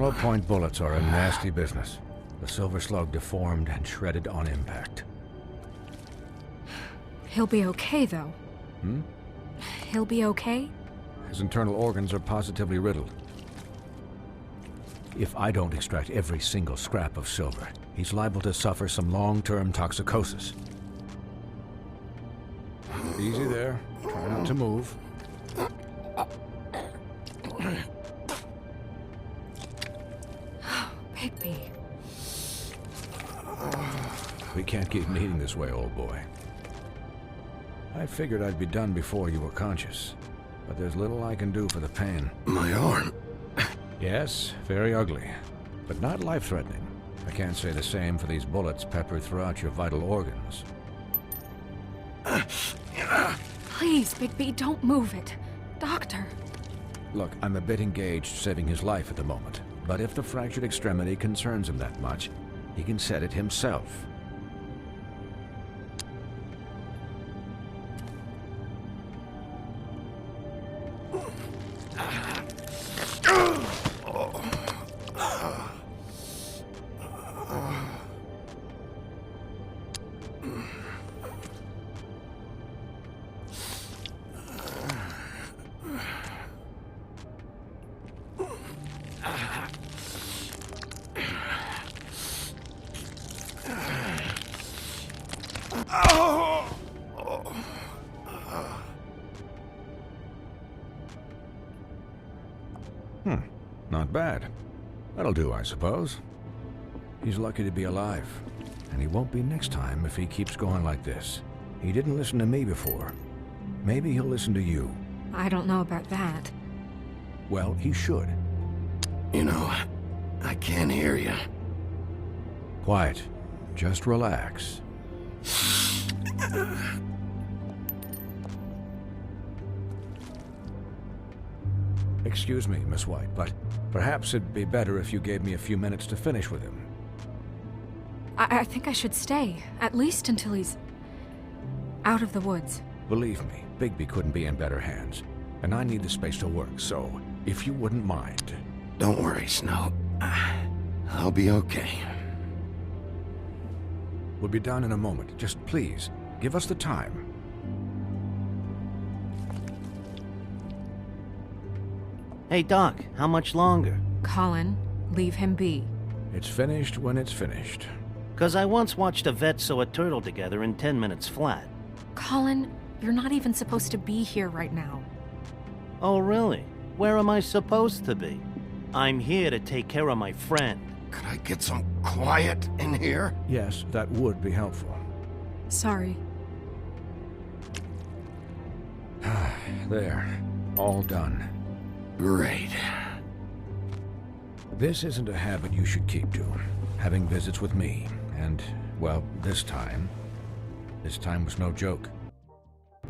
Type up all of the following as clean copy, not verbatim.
Hollow-point bullets are a nasty business. The silver slug deformed and shredded on impact. He'll be okay, though. Hmm? He'll be okay? His internal organs are positively riddled. If I don't extract every single scrap of silver, he's liable to suffer some long-term toxicosis. Easy there. Try not to move. Bigby. We can't keep meeting this way, old boy. I figured I'd be done before you were conscious, but there's little I can do for the pain. My arm. Yes, very ugly, but not life-threatening. I can't say the same for these bullets peppered throughout your vital organs. Please, Bigby, don't move it. Doctor. Look, I'm a bit engaged saving his life at the moment, but if the fractured extremity concerns him that much, he can set it himself. Not bad. That'll do, I suppose. He's lucky to be alive, and he won't be next time if he keeps going like this. He didn't listen to me before. Maybe he'll listen to you. I don't know about that. Well, he should. You know, I can't hear you. Quiet. Just relax. Excuse me, Miss White, but perhaps it'd be better if you gave me a few minutes to finish with him. I think I should stay, at least until he's out of the woods. Believe me, Bigby couldn't be in better hands, and I need the space to work, so if you wouldn't mind. Don't worry, Snow. I'll be okay. We'll be done in a moment. Just please, give us the time. Hey, Doc, how much longer? Colin, leave him be. It's finished when it's finished. 'Cause I once watched a vet sew a turtle together in 10 minutes flat. Colin, you're not even supposed to be here right now. Oh, really? Where am I supposed to be? I'm here to take care of my friend. Could I get some quiet in here? Yes, that would be helpful. Sorry. There. All done. Great. This isn't a habit you should keep to. Having visits with me. And, well, this time was no joke.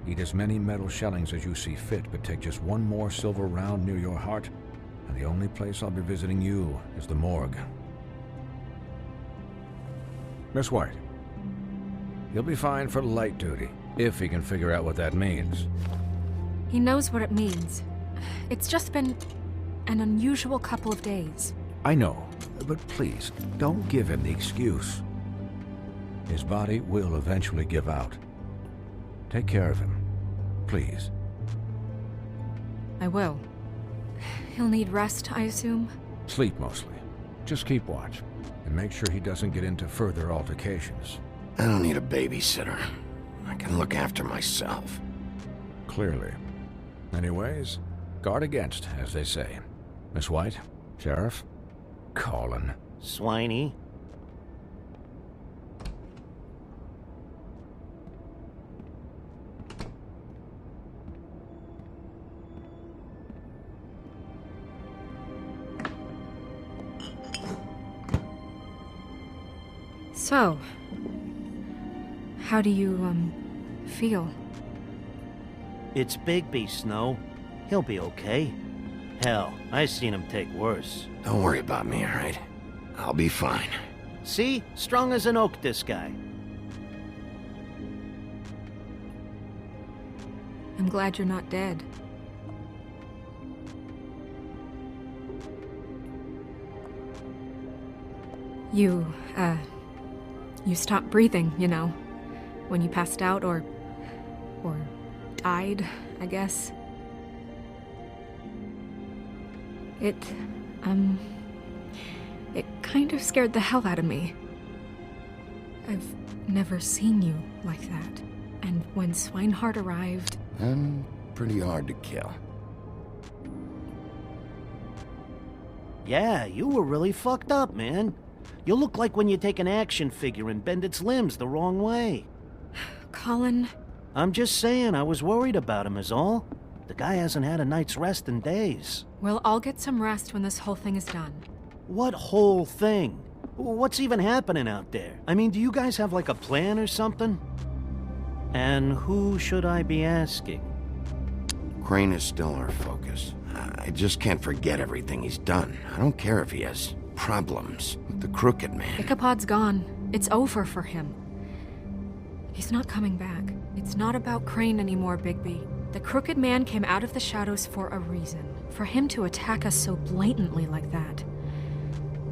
Eat as many metal shellings as you see fit, but take just one more silver round near your heart, and the only place I'll be visiting you is the morgue. Miss White, he'll be fine for light duty, if he can figure out what that means. He knows what it means. It's just been an unusual couple of days. I know, but please, don't give him the excuse. His body will eventually give out. Take care of him, please. I will. He'll need rest, I assume? Sleep mostly. Just keep watch, and make sure he doesn't get into further altercations. I don't need a babysitter. I can look after myself. Clearly. Anyways, guard against, as they say. Miss White, Sheriff, Colin. Swiney. So, how do you, feel? It's Bigby, Snow. He'll be okay. Hell, I seen him take worse. Don't worry about me, all right? I'll be fine. See? Strong as an oak, this guy. I'm glad you're not dead. You stopped breathing, you know, when you passed out or died, I guess. It kind of scared the hell out of me. I've never seen you like that. And when Swinehart arrived... I'm pretty hard to kill. Yeah, you were really fucked up, man. You look like when you take an action figure and bend its limbs the wrong way. Colin... I'm just saying, I was worried about him is all. The guy hasn't had a night's rest in days. We'll all get some rest when this whole thing is done. What whole thing? What's even happening out there? I mean, do you guys have like a plan or something? And who should I be asking? Crane is still our focus. I just can't forget everything he's done. I don't care if he has problems with the Crooked Man. Ichabod's gone. It's over for him. He's not coming back. It's not about Crane anymore, Bigby. The Crooked Man came out of the shadows for a reason. For him to attack us so blatantly like that.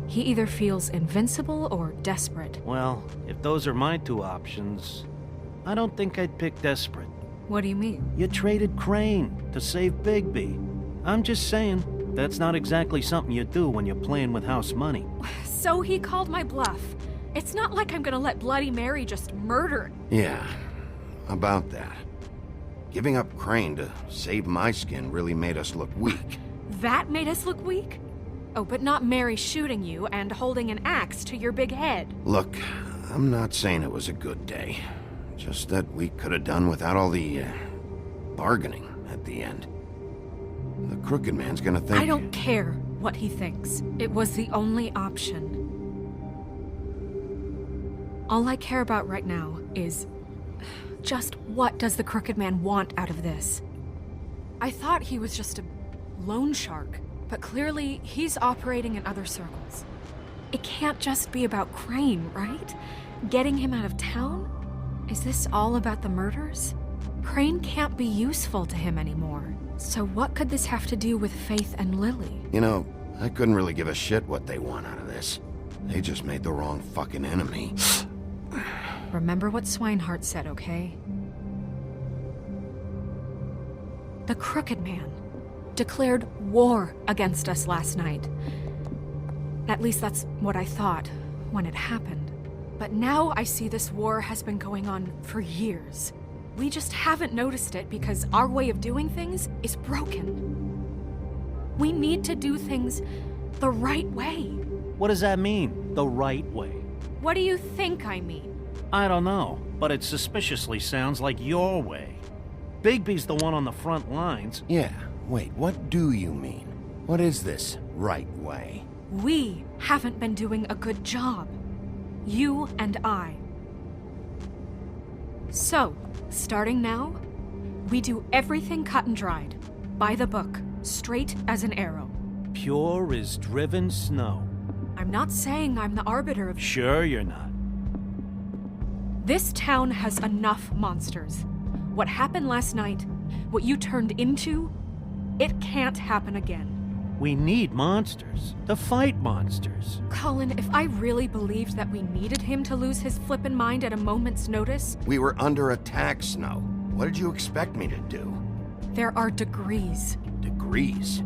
He either feels invincible or desperate. Well, if those are my two options, I don't think I'd pick desperate. What do you mean? You traded Crane to save Bigby. I'm just saying, that's not exactly something you do when you're playing with house money. So he called my bluff. It's not like I'm gonna let Bloody Mary just murder... Yeah, about that. Giving up Crane to save my skin really made us look weak. That made us look weak? Oh, but not Mary shooting you and holding an axe to your big head. Look, I'm not saying it was a good day. Just that we could have done without all the, bargaining at the end. The Crooked Man's gonna think... I don't care what he thinks. It was the only option. All I care about right now is... just what does the Crooked Man want out of this? I thought he was just a loan shark, but clearly he's operating in other circles. It can't just be about Crane, right? Getting him out of town? Is this all about the murders? Crane can't be useful to him anymore. So what could this have to do with Faith and Lily? You know, I couldn't really give a shit what they want out of this. They just made the wrong fucking enemy. Remember what Swinehart said, okay? The Crooked Man declared war against us last night. At least that's what I thought when it happened. But now I see this war has been going on for years. We just haven't noticed it because our way of doing things is broken. We need to do things the right way. What does that mean, the right way? What do you think I mean? I don't know, but it suspiciously sounds like your way. Bigby's the one on the front lines. Yeah, wait, what do you mean? What is this right way? We haven't been doing a good job. You and I. So, starting now, we do everything cut and dried. By the book, straight as an arrow. Pure as driven snow. I'm not saying I'm the arbiter of... Sure you're not. This town has enough monsters. What happened last night, what you turned into, it can't happen again. We need monsters. To fight monsters. Colin, if I really believed that we needed him to lose his flippin' mind at a moment's notice... We were under attack, Snow. What did you expect me to do? There are degrees. Degrees?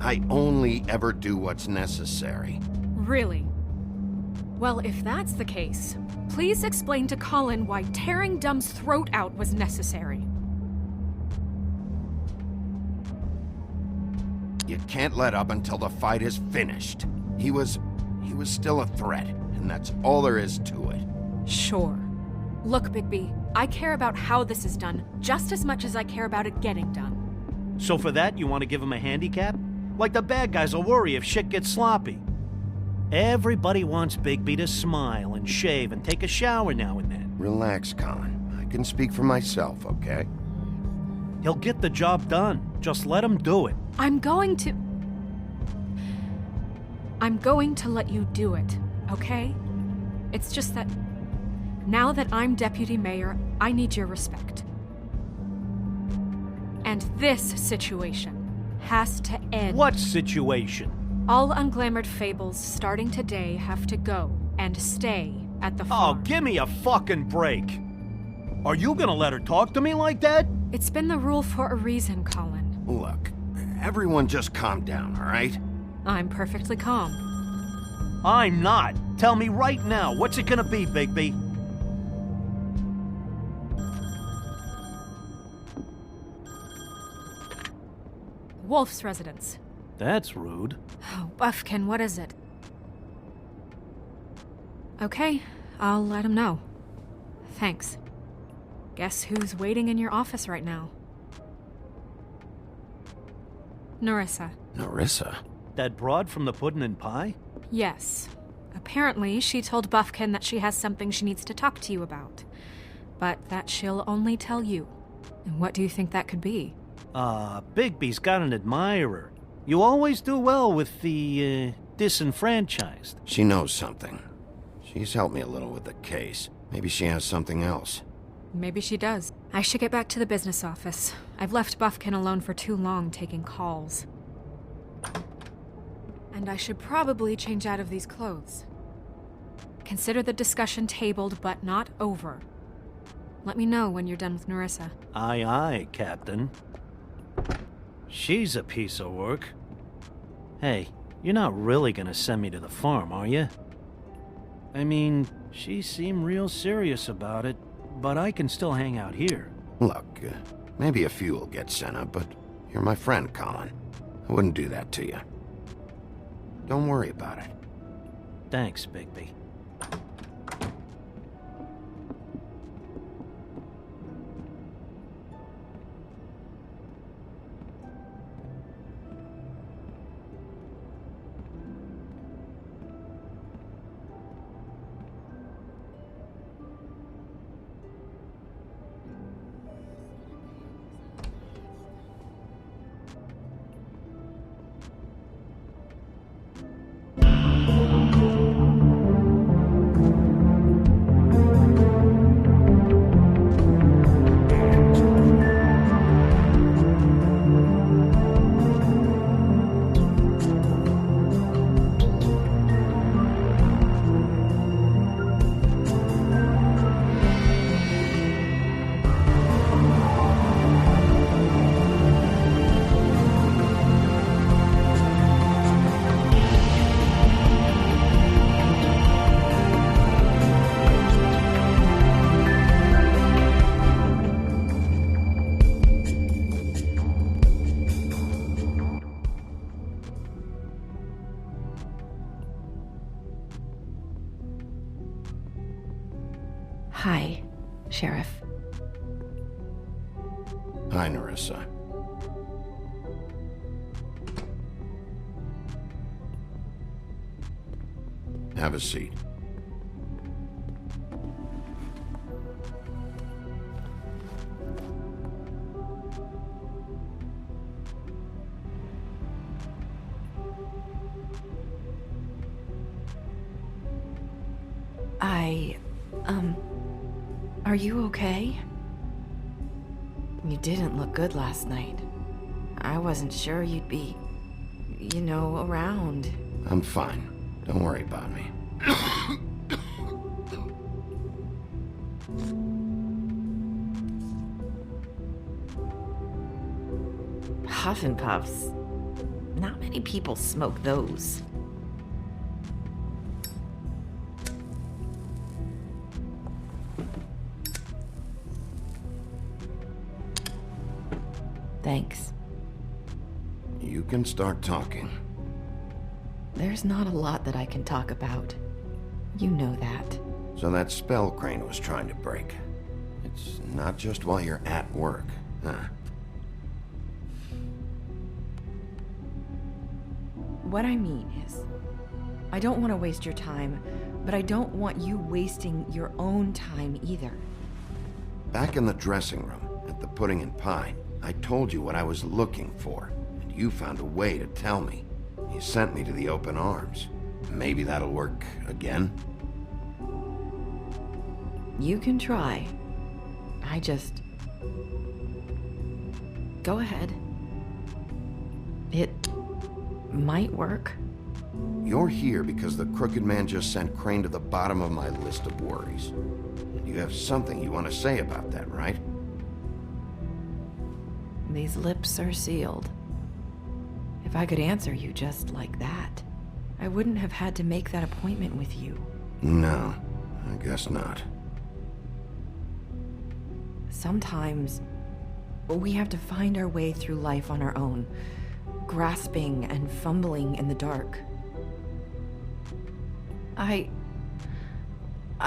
I only ever do what's necessary. Really? Well, if that's the case, please explain to Colin why tearing Dumb's throat out was necessary. You can't let up until the fight is finished. He was still a threat, and that's all there is to it. Sure. Look, Bigby, I care about how this is done just as much as I care about it getting done. So for that, you want to give him a handicap? Like the bad guys will worry if shit gets sloppy. Everybody wants Bigby to smile and shave and take a shower now and then. Relax, Colin. I can speak for myself, okay? He'll get the job done. Just let him do it. I'm going to let you do it, okay? It's just that now that I'm deputy mayor, I need your respect. And this situation has to end. What situation? All unglamored fables starting today have to go. and stay at the Oh, farm. give me a fucking break. Are you gonna let her talk to me like that? It's been the rule for a reason, Colin. Look, everyone just calm down, all right? I'm perfectly calm. I'm not. Tell me right now, what's it gonna be, Bigby? Wolf's residence. That's rude. Oh, Buffkin, what is it? Okay, I'll let him know. Thanks. Guess who's waiting in your office right now? Nerissa. Nerissa? That broad from the puddin' and pie? Yes. Apparently, she told Buffkin that she has something she needs to talk to you about. But that she'll only tell you. And what do you think that could be? Bigby's got an admirer. You always do well with the, disenfranchised. She knows something. She's helped me a little with the case. Maybe she has something else. Maybe she does. I should get back to the business office. I've left Buffkin alone for too long taking calls. And I should probably change out of these clothes. Consider the discussion tabled, but not over. Let me know when you're done with Nerissa. Aye, aye, Captain. She's a piece of work. Hey, you're not really gonna send me to the farm, are you? I mean, she seemed real serious about it, but I can still hang out here. Look, maybe a few will get sent up, but you're my friend, Colin. I wouldn't do that to you. Don't worry about it. Thanks, Bigby. Hi, Sheriff. Hi, Nerissa. Have a seat. Are you okay? You didn't look good last night. I wasn't sure you'd be, around. I'm fine. Don't worry about me. Huff and puffs. Not many people smoke those. Thanks. You can start talking. There's not a lot that I can talk about. You know that. So that spell Crane was trying to break. It's not just while you're at work, huh? What I mean is, I don't want to waste your time, but I don't want you wasting your own time either. Back in the dressing room, at the pudding and pie, I told you what I was looking for, and you found a way to tell me. You sent me to the open arms. Maybe that'll work again? You can try. Go ahead. It might work. You're here because the Crooked Man just sent Crane to the bottom of my list of worries. You have something you want to say about that, right? These lips are sealed. If I could answer you just like that, I wouldn't have had to make that appointment with you. No, I guess not. Sometimes, we have to find our way through life on our own, grasping and fumbling in the dark. I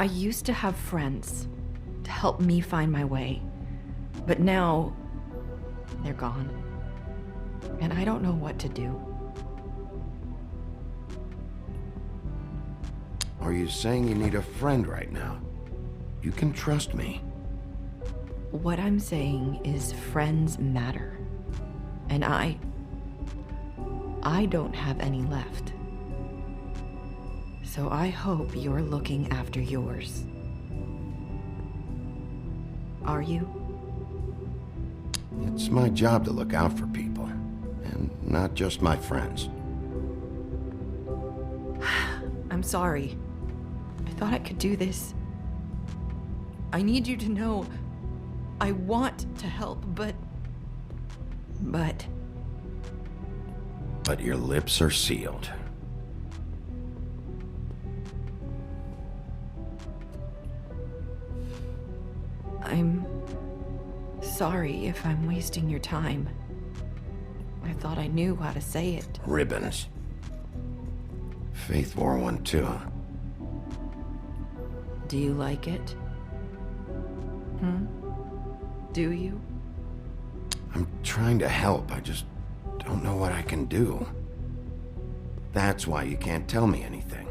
used to have friends to help me find my way, but now they're gone, and I don't know what to do. Are you saying you need a friend right now? You can trust me. What I'm saying is friends matter, and I don't have any left. So I hope you're looking after yours. Are you? It's my job to look out for people, and not just my friends. I'm sorry. I thought I could do this. I need you to know I want to help, but... But your lips are sealed. I'm sorry if I'm wasting your time. I thought I knew how to say it. Ribbons. Faith 412. Do you like it? Do you? I'm trying to help, I just don't know what I can do. That's why you can't tell me anything.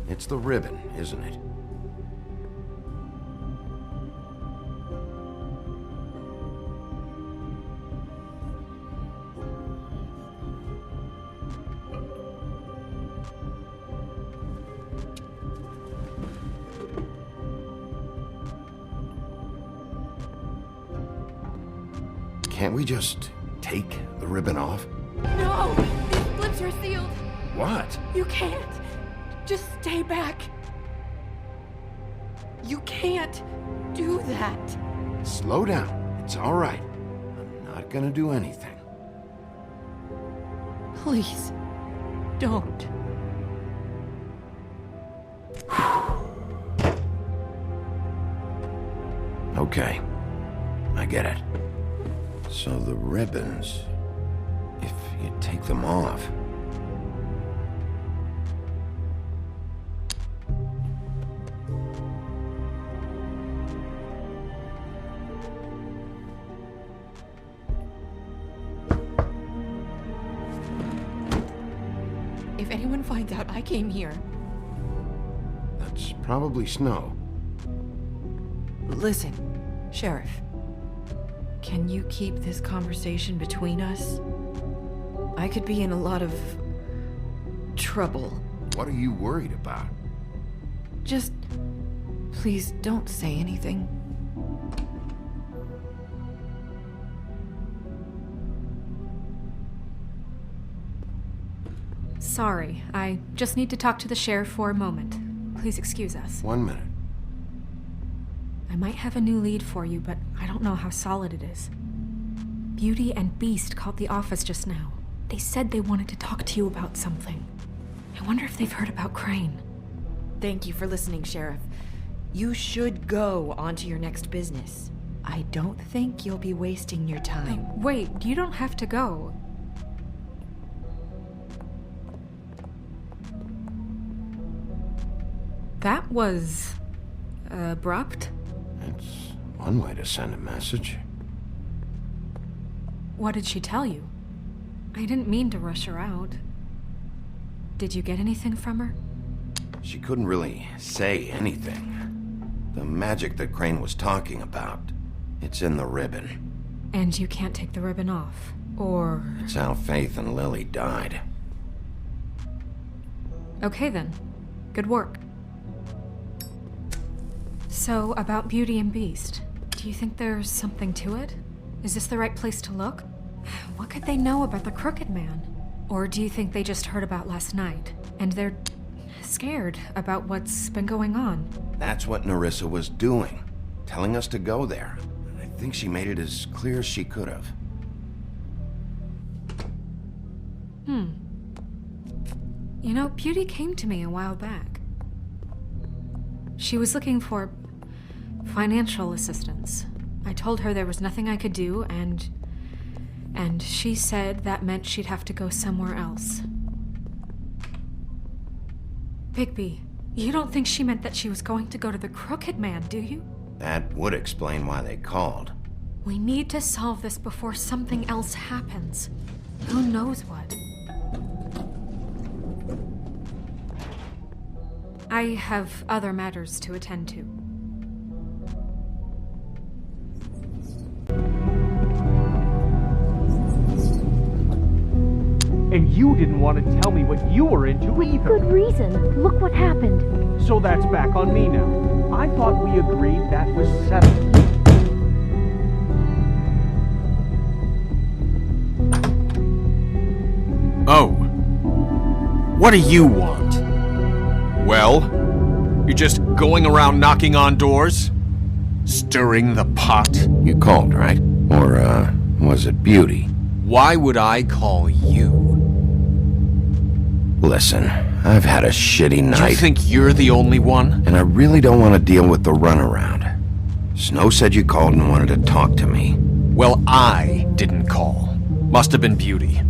It's the ribbon, isn't it? Can't we just take the ribbon off? No! These lips are sealed! What? You can't! Just stay back! You can't do that! Slow down. It's all right. I'm not gonna do anything. Please, don't. Okay. I get it. So the ribbons, if you take them off... If anyone finds out I came here... That's probably snow. Listen, Sheriff. Can you keep this conversation between us? I could be in a lot of... trouble. What are you worried about? Just... please don't say anything. Sorry, I just need to talk to the sheriff for a moment. Please excuse us. 1 minute. I might have a new lead for you, but I don't know how solid it is. Beauty and Beast called the office just now. They said they wanted to talk to you about something. I wonder if they've heard about Crane. Thank you for listening, Sheriff. You should go on to your next business. I don't think you'll be wasting your time. Wait, you don't have to go. That was... abrupt? It's one way to send a message. What did she tell you? I didn't mean to rush her out. Did you get anything from her? She couldn't really say anything. The magic that Crane was talking about, it's in the ribbon. And you can't take the ribbon off, or... It's how Faith and Lily died. Okay then. Good work. So, about Beauty and Beast, do you think there's something to it? Is this the right place to look? What could they know about the Crooked Man? Or do you think they just heard about last night, and they're scared about what's been going on? That's what Nerissa was doing, telling us to go there. I think she made it as clear as she could have. You know, Beauty came to me a while back. She was looking for financial assistance. I told her there was nothing I could do, and she said that meant she'd have to go somewhere else. Bigby, you don't think she meant that she was going to go to the Crooked Man, do you? That would explain why they called. We need to solve this before something else happens. Who knows what? I have other matters to attend to. And you didn't want to tell me what you were into either. Good reason. Look what happened. So that's back on me now. I thought we agreed that was settled. Oh. What do you want? Well, you're just going around knocking on doors? Stirring the pot? You called, right? Or, was it Beauty? Why would I call you? Listen, I've had a shitty night. You think you're the only one? And I really don't want to deal with the runaround. Snow said you called and wanted to talk to me. Well, I didn't call. Must have been Beauty.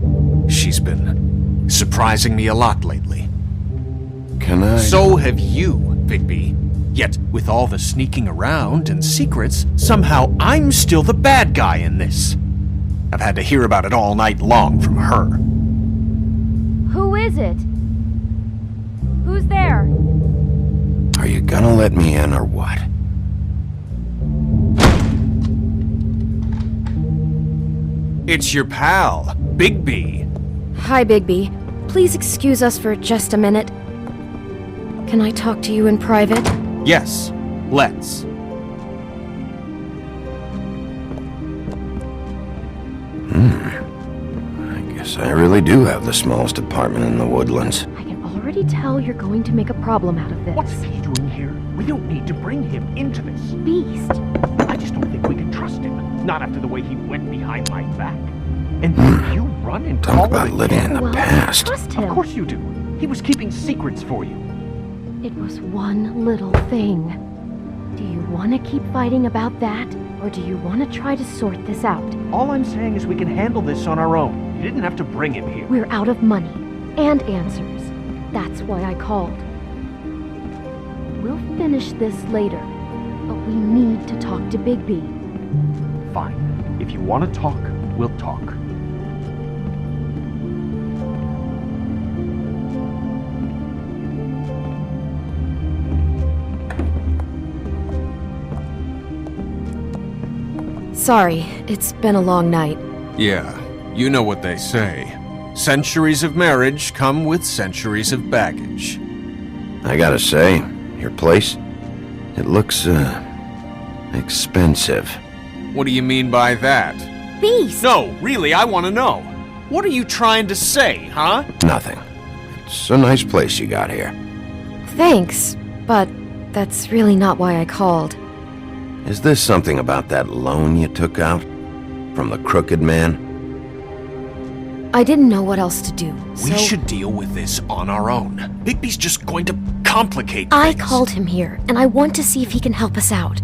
She's been surprising me a lot lately. Can I? So have you, Bigby. Yet, with all the sneaking around and secrets, somehow I'm still the bad guy in this. I've had to hear about it all night long from her. Who is it? Who's there? Are you gonna let me in or what? It's your pal, Bigby. Hi, Bigby. Please excuse us for just a minute. Can I talk to you in private? Yes, let's. I guess I really do have the smallest apartment in the Woodlands. I can already tell you're going to make a problem out of this. What's he doing here? We don't need to bring him into this. Beast? I just don't think we can trust him. Not after the way he went behind my back. And then you run and Talk call about him living in the Well, past. trust him. Of course you do. He was keeping secrets for you. It was one little thing. Do you want to keep fighting about that, or do you want to try to sort this out? All I'm saying is we can handle this on our own. You didn't have to bring him here. We're out of money and answers. That's why I called. We'll finish this later, but we need to talk to Bigby. Fine. If you want to talk, we'll talk. Sorry, it's been a long night. Yeah, you know what they say. Centuries of marriage come with centuries of baggage. I gotta say, your place, it looks, expensive. What do you mean by that? Beast! No, really, I want to know. What are you trying to say, huh? Nothing. It's a nice place you got here. Thanks, but that's really not why I called. Is this something about that loan you took out? From the Crooked Man? I didn't know what else to do, so... We should deal with this on our own. Bigby's just going to complicate things. I called him here, and I want to see if he can help us out.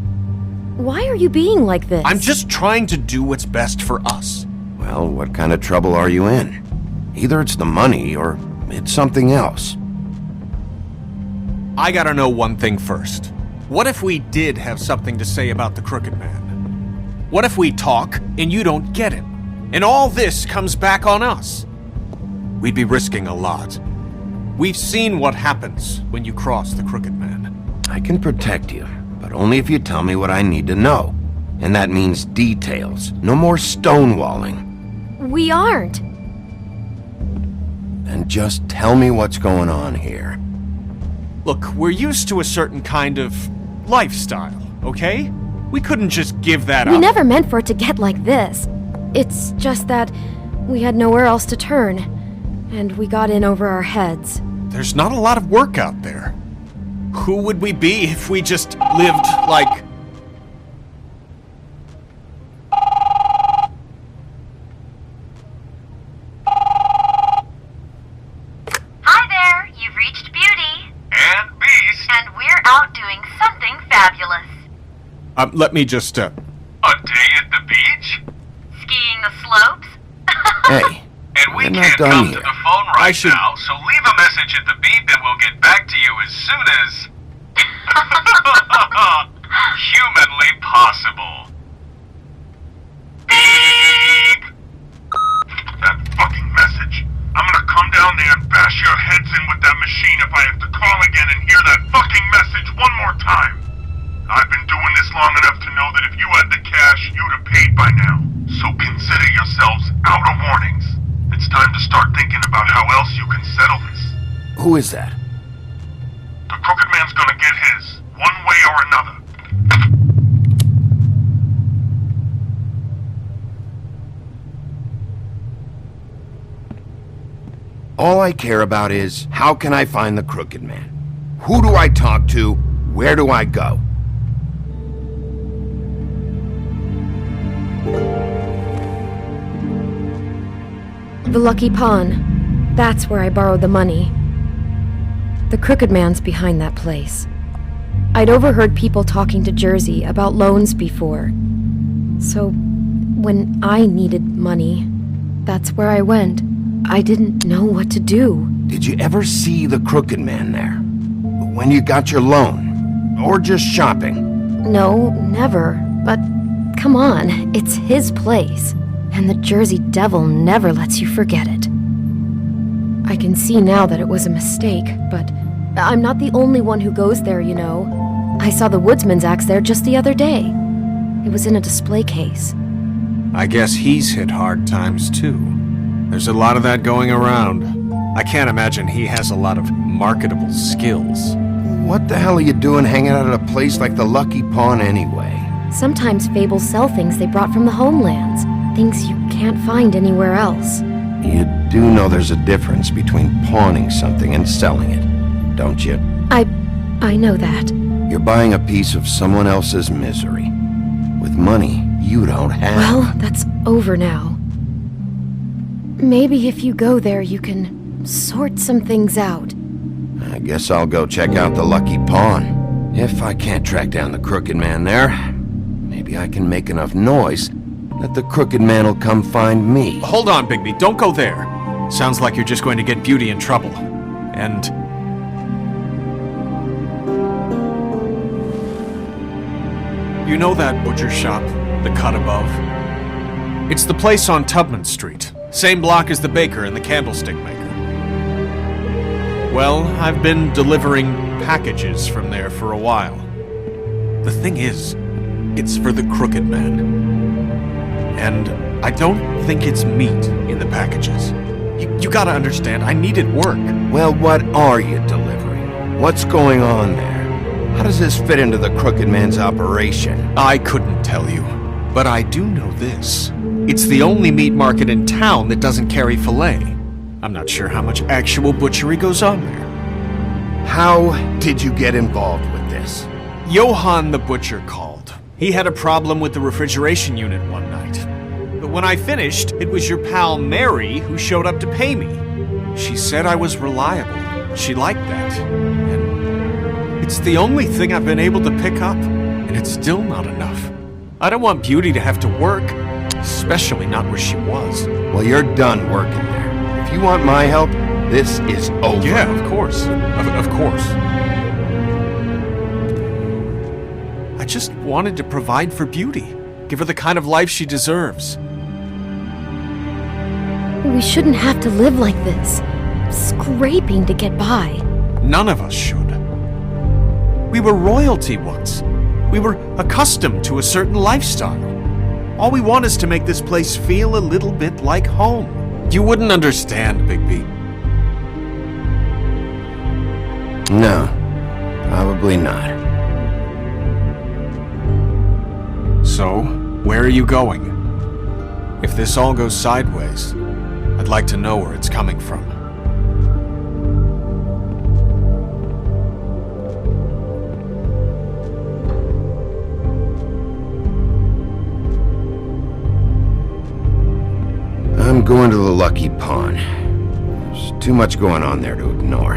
Why are you being like this? I'm just trying to do what's best for us. Well, what kind of trouble are you in? Either it's the money, or it's something else. I gotta know one thing first. What if we did have something to say about the Crooked Man? What if we talk, and you don't get him? And all this comes back on us? We'd be risking a lot. We've seen what happens when you cross the Crooked Man. I can protect you, but only if you tell me what I need to know. And that means details. No more stonewalling. We aren't. And just tell me what's going on here. Look, we're used to a certain kind of lifestyle, okay? We couldn't just give that up. We never meant for it to get like this. It's just that we had nowhere else to turn. and we got in over our heads. There's not a lot of work out there. Who would we be if we just lived like... Hi there, you've reached Beauty. And Beast. And we're out doing something fabulous. let me just, A day at the beach? Skiing the slopes? Hey, And we we're not can't done come to here. the phone right should- now, so leave a message at the beep and we'll get back to you as soon as... humanly possible. Beep! That fucking message. I'm gonna come down there and bash your heads in with that machine if I have to call again and hear that fucking message one more time. I've been doing this long enough to know that if you had the cash, you'd have paid by now. So consider yourselves out of warnings. It's time to start thinking about how else you can settle this. Who is that? The Crooked Man's gonna get his, one way or another. All I care about is, how can I find the Crooked Man? Who do I talk to? Where do I go? The Lucky Pawn. That's where I borrowed the money. The Crooked Man's behind that place. I'd overheard people talking to Jersey about loans before. So, when I needed money, that's where I went. I didn't know what to do. Did you ever see the Crooked Man there? When you got your loan? Or just shopping? No, never. But come on, it's his place. And the Jersey Devil never lets you forget it. I can see now that it was a mistake, but I'm not the only one who goes there, you know. I saw the Woodsman's axe there just the other day. It was in a display case. I guess he's hit hard times too. There's a lot of that going around. I can't imagine he has a lot of marketable skills. What the hell are you doing hanging out at a place like the Lucky Pawn anyway? Sometimes fables sell things they brought from the homelands. Things you can't find anywhere else. You do know there's a difference between pawning something and selling it, don't you? I know that. You're buying a piece of someone else's misery. With money you don't have. Well, that's over now. Maybe if you go there, you can sort some things out. I guess I'll go check out the Lucky Pawn. If I can't track down the Crooked Man there, maybe I can make enough noise that the Crooked Man will come find me. Hold on, Bigby, don't go there. Sounds like you're just going to get Beauty in trouble. And... you know that butcher shop, the cut above? It's the place on Tubman Street. Same block as the baker and the candlestick maker. Well, I've been delivering packages from there for a while. The thing is, it's for the Crooked Man. And I don't think it's meat in the packages. You gotta understand, I needed work. Well, what are you delivering? What's going on there? How does this fit into the Crooked Man's operation? I couldn't tell you, but I do know this. It's the only meat market in town that doesn't carry filet. I'm not sure how much actual butchery goes on there. How did you get involved with this? Johann the butcher called. He had a problem with the refrigeration unit one night. But when I finished, it was your pal Mary who showed up to pay me. She said I was reliable. She liked that. And it's the only thing I've been able to pick up, and it's still not enough. I don't want Beauty to have to work, especially not where she was. Well, you're done working there. If you want my help, this is over. Yeah, of course. Of course. I just wanted to provide for Beauty. Give her the kind of life she deserves. We shouldn't have to live like this, scraping to get by. None of us should. We were royalty once. We were accustomed to a certain lifestyle. All we want is to make this place feel a little bit like home. You wouldn't understand, Bigby. No, probably not. So, where are you going? If this all goes sideways, I'd like to know where it's coming from. go into the Lucky Pawn. There's too much going on there to ignore.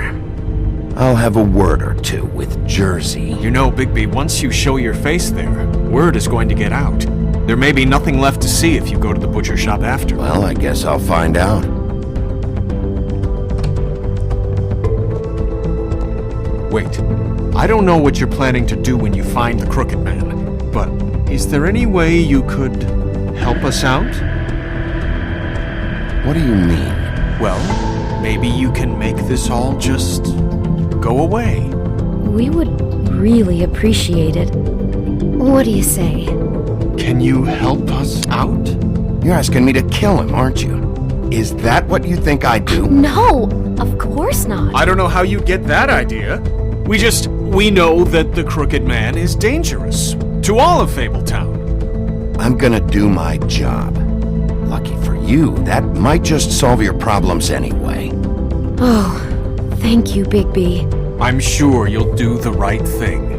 I'll have a word or two with Jersey. You know, Bigby, once you show your face there, word is going to get out. There may be nothing left to see if you go to the butcher shop after. Well, I guess I'll find out. Wait, I don't know what you're planning to do when you find the Crooked Man, but is there any way you could help us out? What do you mean? Well, maybe you can make this all just go away. We would really appreciate it. What do you say? Can you help us out? You're asking me to kill him, aren't you? Is that what you think I do? No, of course not. I don't know how you'd get that idea. We know that the Crooked Man is dangerous to all of Fabletown. I'm gonna do my job. Lucky for you, that might just solve your problems anyway. Oh, thank you, Bigby. I'm sure you'll do the right thing.